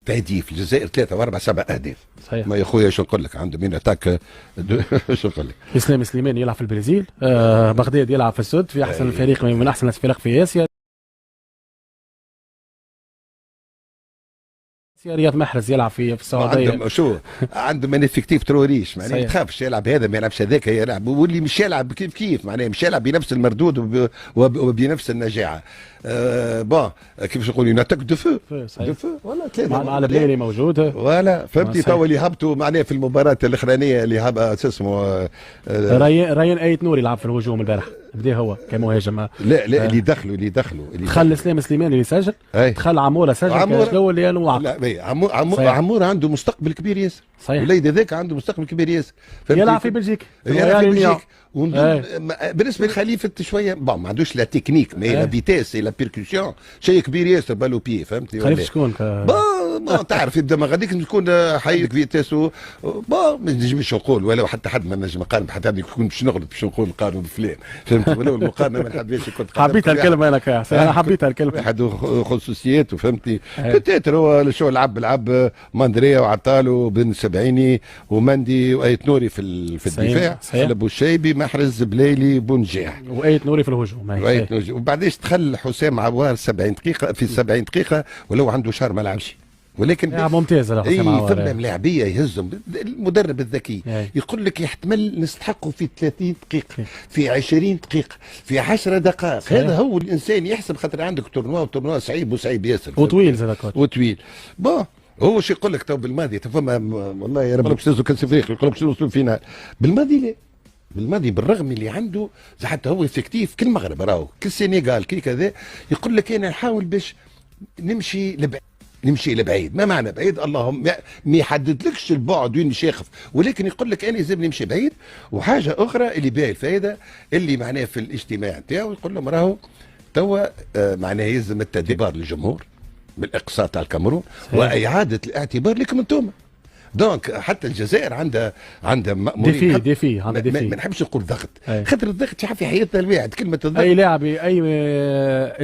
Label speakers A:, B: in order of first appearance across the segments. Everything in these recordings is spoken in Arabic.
A: تهديف الجزائر 3 و4 7 اهداف.
B: صحيح.
A: ما يا خويا شو نقول لك، عنده مين اتاك شو نقول لك.
B: اسلام سليماني يلعب في البرازيل، بغداد يلعب في السود في احسن الفريق من احسن الفرق في اسيا. رياض محرز يلعب في السعوديه.
A: عنده شو عنده من افكتيف تروريش، معناها ما تخافش يلعب هذا ما يلعبش هذاك، يلعب واللي مش يلعب كيف كيف، معناها مش يلعب بنفس المردود وبنفس النجاعه. بون كيفاش نقولوا ناتاك دو فو دو فو ولا ثلاثه
B: مع البليلي موجود
A: ولا فهمتي. توا اللي هبطوا معناها في المباراه الاخرانيه اللي هبط شو اسمه
B: ريان ايت نور يلعب في الهجوم البارح، بدا هو كمهاجم.
A: لا اللي دخلوا
B: دخل اسلام سليماني اللي سجل، دخل عموره سجل الاول اللي
A: لا عمور عنده مستقبل كبير ياسر.
B: صحيح.
A: الوليد هذاك عنده مستقبل كبير ياسر.
B: يلعب في بلجيكا.
A: بالنسبه لخليفه شويه ما عندوش لا تكنيك مي لا فيتيس لا بيركوسيون شيء كبير ياسر بالو بي فهمتي.
B: خليفه شكون؟
A: تعرف يبدا ما غاديك تكون حيك فيتيسو ما نجمش نقول ولا حتى حد ما نجم نقارن حتى هذا يكون باش نغلط باش نقول نقارن بفلان فهمت. ولو المقارنه ما نحبش كنت
B: حبيت الكلمه انا حبيت الكلمه
A: واحد خصوصيات وفهمتي. بتاتر هو شو لعب ماندريا وعطالو بن سبعيني ومندي وايت نوري في الدفاع، ابو الشيبي محرز بليلي بونجاح
B: وايت نوري في الهجوم.
A: وبعديش دخل حسام عوار 70 دقيقه في 70 دقيقه ولو عنده شهر ما لعبش، ولكن
B: ممتاز.
A: ثم لاعبيه يهزهم المدرب الذكي يقول لك يحتمل نستحقوا في 30 دقيقه في 20 دقيقه في 10 دقائق. هذا هو الانسان يحسب، خاطر عندك تورنوا صعيب وصعيب ياسر
B: وطويل زاد
A: وطويل. هو شو يقول لك تو بالماضي فما والله يا رب باش تهزوا كاس افريقيا يقول لك باش نوصلوا الفينال. بالماضي لا، بالماضي بالرغم اللي عنده حتى هو افكتيف كل المغرب راهو كل السنغال كي كذا يقول لك انا نحاول باش نمشي لبعيد. ما معنى بعيد؟ اللهم ما يحددلكش البعد وين يخف، ولكن يقول لك انا لازم نمشي بعيد. وحاجه اخرى اللي بها الفائده اللي معناها في الاجتماع نتاعو يقول لهم راهو توا معناها يلزم التدبير للجمهور بالاقصاء تاع الكاميرون واعاده الاعتبار لكم انتم. دونك حتى الجزائر عندها
B: ديفي عندها ديفي.
A: ما نحبش نقول ضغط، خاطر الضغط في حياتنا الواحد كلمه الضغط
B: اي لاعب اي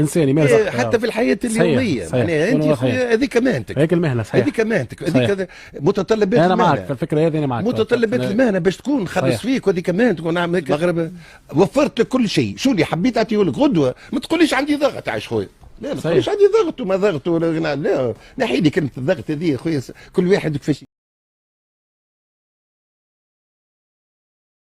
B: انسان يمارس
A: حتى في الحياه اليوميه. يعني انت هذيك مهنتك،
B: هذيك المهنه صحيح،
A: هذيك مهنتك، هذيك متطلبات
B: انا معك في الفكره هذه، انا معك
A: متطلبات المهنه باش تكون نخلص فيك وهذيك مهنتك. ونعمل هيك المغرب وفرت لك كل شيء. شو اللي حبيت اعطيه لك غدوه، ما تقوليش عندي ضغط عايش خويا. لا ما تقوليش عندي ضغط وما ضغط لا نحي لي كلمه الضغط هذه خويا، كل واحد كيفاش